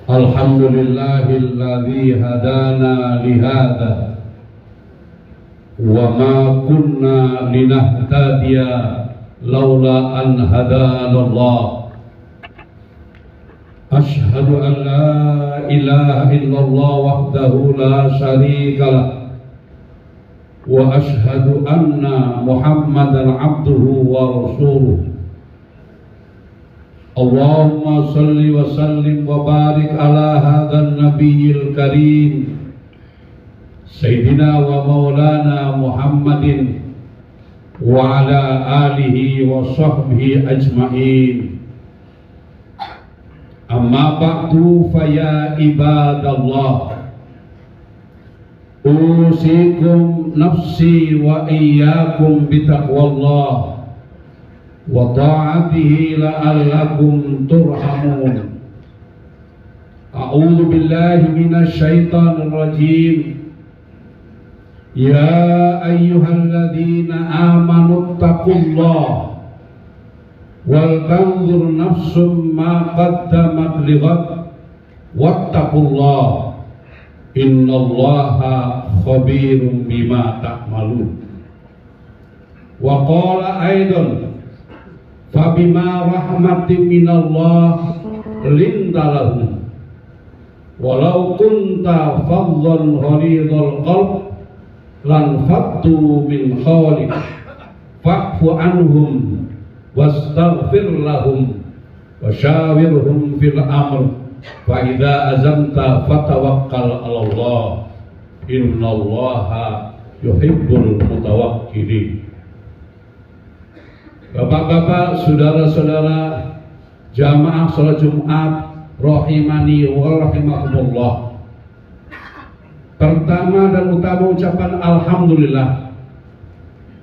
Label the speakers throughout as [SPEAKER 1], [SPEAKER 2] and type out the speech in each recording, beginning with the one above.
[SPEAKER 1] Alhamdulillahilladzi hadana lihada wa ma kunna linahtadiya laula an hadana Allah. Ashhadu an la ilaha illallah wahdahu la syarika lah wa ashhadu anna Muhammadan abduhu wa rasuluh. Allahumma salli wa sallim wa barik ala hadzal nabiyil karim Sayyidina wa maulana Muhammadin wa ala alihi wa sahbihi ajma'in. Amma ba'du, fa ya ibadallah, usikum nafsi wa iyyakum bitaqwallah wa ta'atihi la'allakum turhamun. A'udzu billahi minasy syaithanir rajim. Ya ayyuhalladzina amanu taqullaha wal tanzur nafsum ma qaddamat lighad wattaqullaha innallaha khabirum bima ta'malun. Wa qala aidan fabima rahmatin minallah linta lahum walau kunta faddan ghalidhal qalb lan fattu min hawlik fa'fu anhum wastaghfir lahum wasyawirhum fil amr fa idza azamta fatawakkal 'ala Allah innallaha yuhibbul mutawakkilin. Bapak-bapak, saudara-saudara jamaah salat Jumat rahimani wa rahimakumullah. Pertama dan utama ucapan alhamdulillah,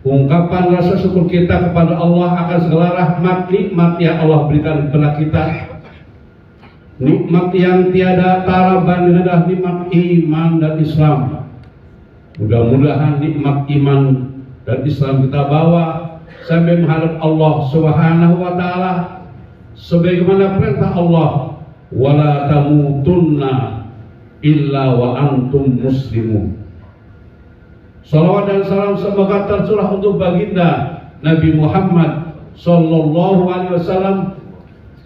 [SPEAKER 1] ungkapan rasa syukur kita kepada Allah akan segala rahmat nikmat yang Allah berikan kepada kita, nikmat yang tiada tara banding adalah nikmat iman dan Islam. Mudah-mudahan nikmat iman dan Islam kita bawa sampai menghadap Allah Subhanahu wa taala sebagaimana perintah Allah, wala tamutunna illa wa antum muslimun. Salawat dan salam semoga tercurah untuk baginda Nabi Muhammad sallallahu alaihi wasallam,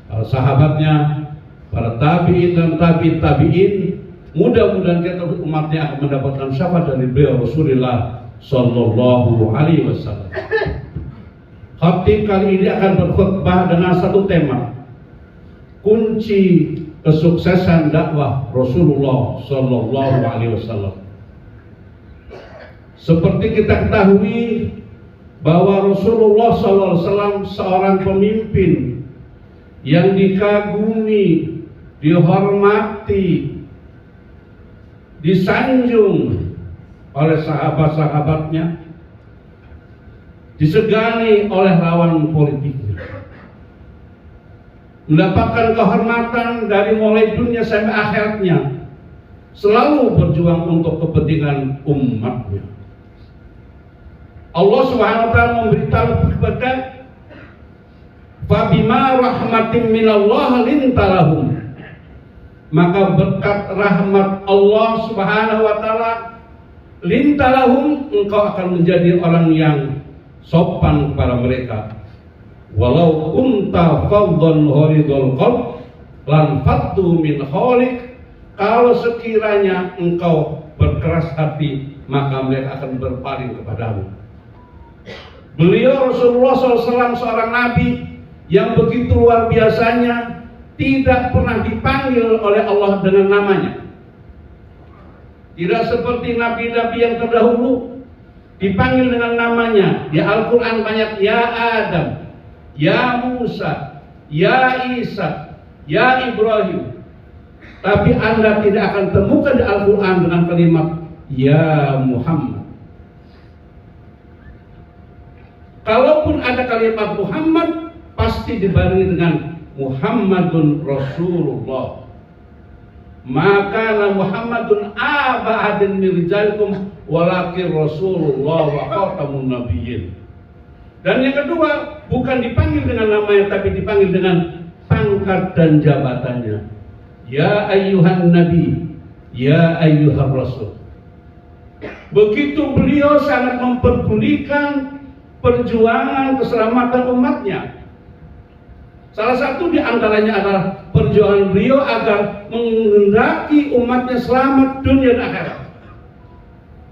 [SPEAKER 1] para sahabatnya, para tabi'in dan tabi'in. Mudah-mudahan kita umatnya akan mendapatkan syafaat dari beliau Rasulullah sallallahu alaihi wasallam. Khatib kali ini akan berkhutbah dengan satu tema, kunci kesuksesan dakwah Rasulullah sallallahu alaihi wasallam. Seperti kita ketahui bahwa Rasulullah sallallahu alaihi wasallam seorang pemimpin yang dikagumi, dihormati, disanjung oleh sahabat-sahabatnya, disegani oleh lawan politiknya, mendapatkan kehormatan dari mulai dunia sampai akhiratnya, selalu berjuang untuk kepentingan umatnya. Allah Subhanahu wa taala memberitahu kepada fabima rahmatin minallah lintalahum, maka berkat rahmat Allah Subhanahu wa taala lintalahum, engkau akan menjadi orang yang sopan kepada mereka. Walau kunta faddan ghalidhal qalb lan fattu min hawlik, kalau sekiranya engkau berkeras hati maka mereka akan berpaling kepadamu. Beliau Rasulullah SAW seorang nabi yang begitu luar biasanya, tidak pernah dipanggil oleh Allah dengan namanya. Tidak seperti nabi-nabi yang terdahulu dipanggil dengan namanya. Di Al-Quran banyak ya Adam, ya Musa, ya Isa, ya Ibrahim. Tapi Anda tidak akan temukan di Al-Quran dengan kalimat ya Muhammad. Kalaupun ada kalimat Muhammad, pasti dibarengi dengan Muhammadun Rasulullah. Maka Muhammadun aba adin mirjalikum walakin Rasulullah wa khatamun nabiyyin. Dan yang kedua, bukan dipanggil dengan namanya, tapi dipanggil dengan pangkat dan jabatannya. ya ayyuhan nabi, ya ayyuhar rasul. Begitu beliau sangat memperdulikan perjuangan keselamatan umatnya. Salah satu di antaranya adalah perjuangan beliau agar menghendaki umatnya selamat dunia dan akhirat.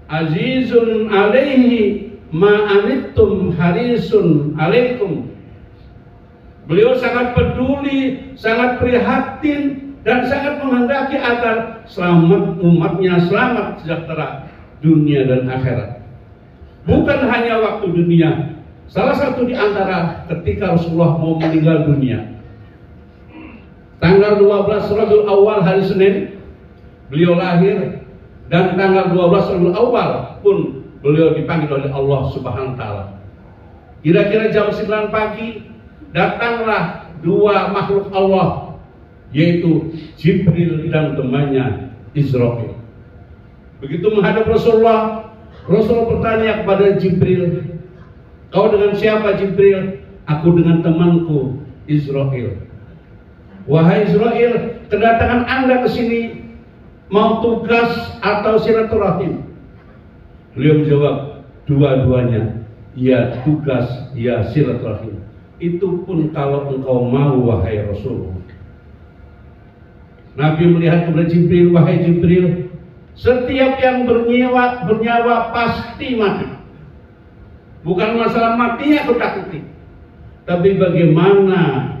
[SPEAKER 1] Azizun alaihi ma'anittum harisun alaikum. Beliau sangat peduli, sangat prihatin, dan sangat menghendaki agar selamat umatnya selamat sejahtera dunia dan akhirat. Bukan hanya waktu dunia. Salah satu di antara ketika Rasulullah mau meninggal dunia, tanggal 12 Rabiul Awal hari Senin beliau lahir, dan tanggal 12 Rabiul Awal pun beliau dipanggil oleh Allah Subhanahu wa taala. Kira-kira jam 9 pagi datanglah dua makhluk Allah, yaitu Jibril dan temannya Israfil. Begitu menghadap Rasulullah, Rasulullah bertanya kepada Jibril, "Kau dengan siapa Jibril?" "Aku dengan temanku Israfil." "Wahai Israfil, kedatangan Anda ke sini mau tugas atau silaturahim?" Beliau menjawab, "Dua-duanya, ya tugas, ya silaturahim. Itu pun kalau engkau mau wahai Rasulullah." Nabi melihat kepada Jibril, "Wahai Jibril, setiap yang bernyawa pasti mati. Bukan masalah mati aku takuti, tapi bagaimana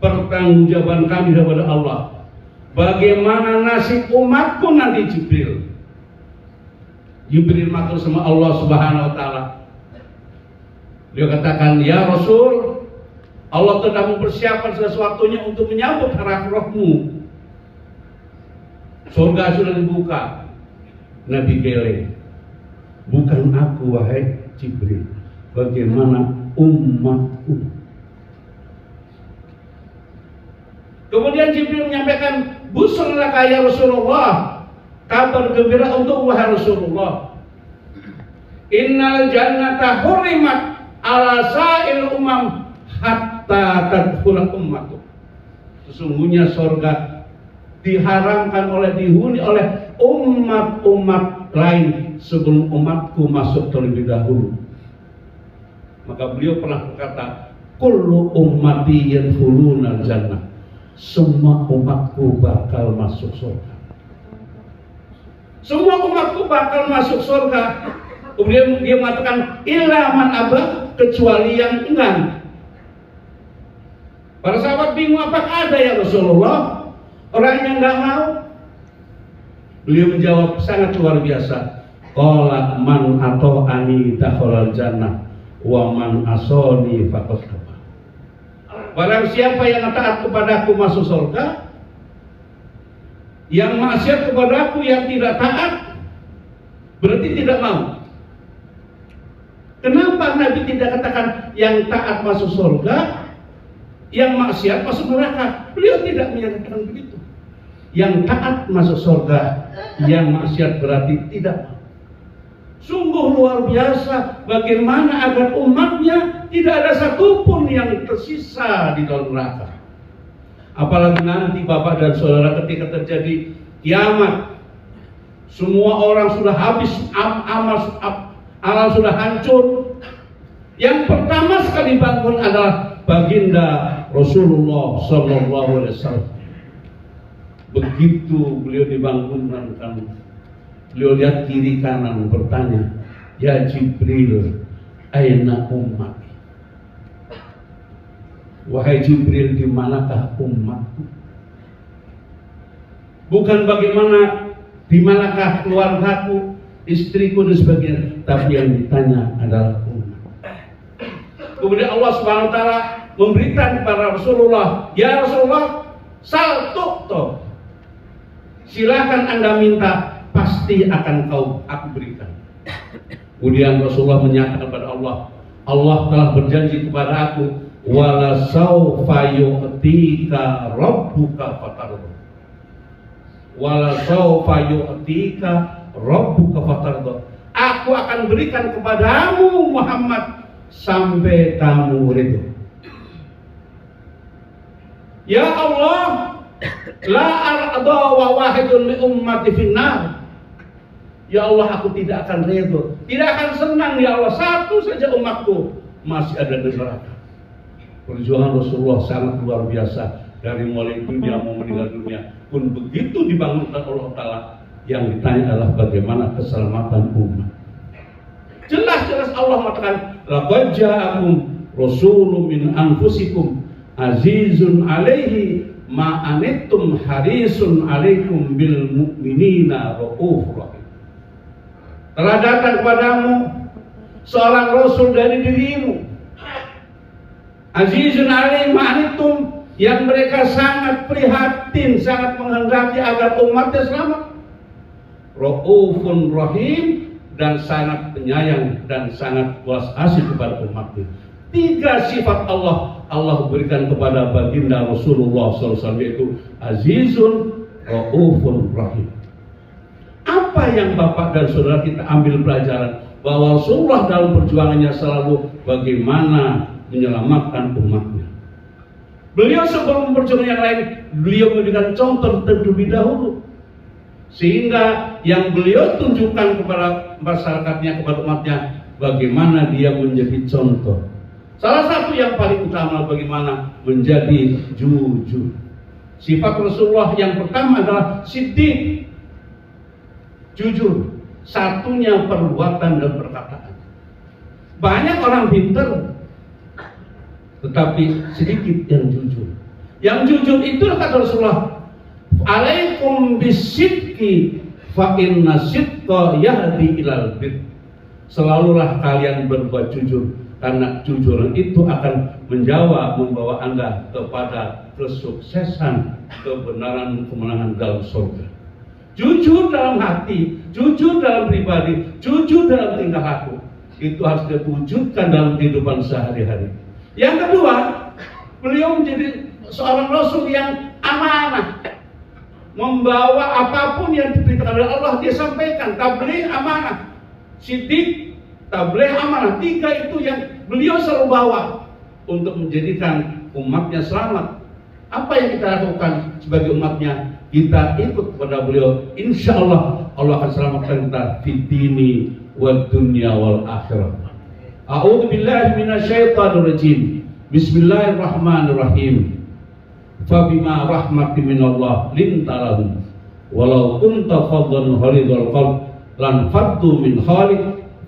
[SPEAKER 1] pertanggungjawaban kami kepada Allah? Bagaimana nasib umatku nanti Jibril?" Jibril matur sama Allah Subhanahu wa taala. Dia katakan, "Ya Rasul, Allah telah mempersiapkan sesuatunya untuk menyambut arah rohmu. Surga sudah dibuka." Nabi geleng, "Bukan aku wahai Jibril, bagaimana umatku?" Kemudian Jibril menyampaikan, "Busralaka ya Rasulullah, kabar gembira untuk wahai Rasulullah. Innal jannata hurimat ala sa'il umam hatta tadkhula ummatu." Sesungguhnya surga diharamkan dihuni oleh umat-umat lain sebelum umatku masuk terlebih dahulu. Maka beliau pernah berkata, "Kullu ummati yadkhuluna jannah." Semua umatku bakal masuk surga. Semua umatku bakal masuk surga. Kemudian dia mengatakan, "Illa man abah," kecuali yang enggan. Para sahabat bingung, apakah ada ya Rasulullah orang yang enggak mau? Beliau menjawab sangat luar biasa. "Qala man ata'ani dakhalal jannah wa man asani faqad kafar." Barang siapa yang taat kepadaku masuk surga, yang maksiat kepadaku yang tidak taat berarti tidak mau. Kenapa Nabi tidak katakan yang taat masuk surga, yang maksiat masuk neraka? Beliau tidak menyatakan begitu. Yang taat masuk surga, yang maksiat berarti tidak mau. Sungguh luar biasa bagaimana agar umatnya tidak ada satupun yang tersisa di dalam neraka. Apalagi nanti Bapak dan Saudara ketika terjadi kiamat, semua orang sudah habis amal sudah hancur. Yang pertama sekali bangun adalah baginda Rasulullah Sallallahu Alaihi Wasallam. Begitu beliau dibangunkan, beliau lihat kiri kanan bertanya, "Ya Jibril, aina ummati?" Wahai Jibril, di manakah umatku? Bukan bagaimana, di manakah keluargaku, istriku dan sebagainya, tapi yang ditanya adalah umat. Kemudian Allah Subhanahu wa taala memberikan kepada Rasulullah, "Ya Rasulullah, sal tu'to." Silakan Anda minta, pasti akan aku berikan. Kemudian Rasulullah menyatakan kepada Allah, "Allah telah berjanji kepada aku, wala saufa yu'tika rabbuka fatarda." Wala saufa yu'tika rabbuka fatarda. Aku akan berikan kepadamu Muhammad sampai kamu ridho. Ya Allah, La arda wa wahidun li ummati finnar. Ya Allah, aku tidak akan redho, tidak akan senang ya Allah, satu saja umatku masih ada di neraka. Perjuangan Rasulullah sangat luar biasa. Dari mulai dunia mau meninggal dunia pun begitu dibangunkan Allah Ta'ala. Yang ditanya adalah bagaimana keselamatan umat. Jelas-jelas Allah mengatakan, laqad ja'akum rasulun min anfusikum azizun alaihi ma anittum harisun alaikum bil mu'minina raufur rahim. Telah datang kepadamu seorang rasul dari dirimu, azizun alaihi ma anittum, yang mereka sangat prihatin, sangat menghendaki agar umatnya selamat. Raufun rahim, dan sangat penyayang dan sangat belas asih kepada umatnya. 3 sifat Allah berikan kepada baginda Rasulullah SAW, yaitu azizun, raufun, rahim. Apa yang Bapak dan Saudara kita ambil pelajaran? Bahwa Rasulullah dalam perjuangannya selalu bagaimana menyelamatkan umatnya. Beliau sebelum perjuangan yang lain, beliau memberikan contoh terlebih dahulu, sehingga yang beliau tunjukkan kepada masyarakatnya, kepada umatnya, bagaimana dia menjadi contoh. Salah satu yang paling utama bagaimana menjadi jujur. Sifat Rasulullah yang pertama adalah siddiq, jujur. Satunya perbuatan dan perkataan. Banyak orang pintar, tetapi sedikit yang jujur. Yang jujur itulah kata Rasulullah, alaikum bisidqi fa inna sidqa yahdi ilal bir. Selalulah kalian berbuat jujur, karena kejujuran itu akan membawa Anda kepada kesuksesan, kebenaran, kemenangan dalam surga. Jujur dalam hati, jujur dalam pribadi, jujur dalam tingkah laku, itu harus diwujudkan dalam kehidupan sehari-hari. Yang kedua, beliau menjadi seorang rasul yang amanah, membawa apapun yang diberitakan oleh Allah dia sampaikan. Tabligh amanah, siddiq, tabligh amanah. 3 itu yang beliau selalu bawa untuk menjadikan umatnya selamat. Apa yang kita lakukan sebagai umatnya? Kita ikut kepada beliau. Insya Allah Allah akan selamatkan kita fid dini wad dunya wal akhirah. A'udzu billahi minasyaitonir rajim. Bismillahirrahmanirrahim. Fabima rahmatin minallah lintalahum walau kunta faddan ghalidhal qalb lan faddu min khalik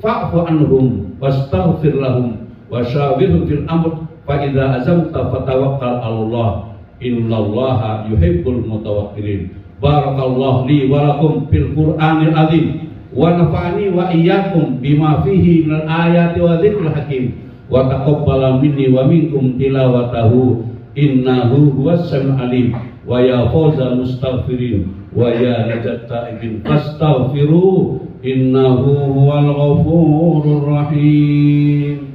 [SPEAKER 1] fa'fu anhum wastaghfir lahum wasyawirhum fil amr fa idza azamta fatawakkal 'alallah innallaha yuhibbul mutawakkilin. Barakallahu li wa lakum fil Qur'anil azim wa nafa'ani wa iyyakum bima fihi minal ayati wa dzikril hakim wa taqabbala minni wa minkum tilawatahu innahu huwas samiul alim. Wa ya fawzal mustaghfirin wa ya najat ta'ibin fastaghfiru innahu huwal ghafurur rahim.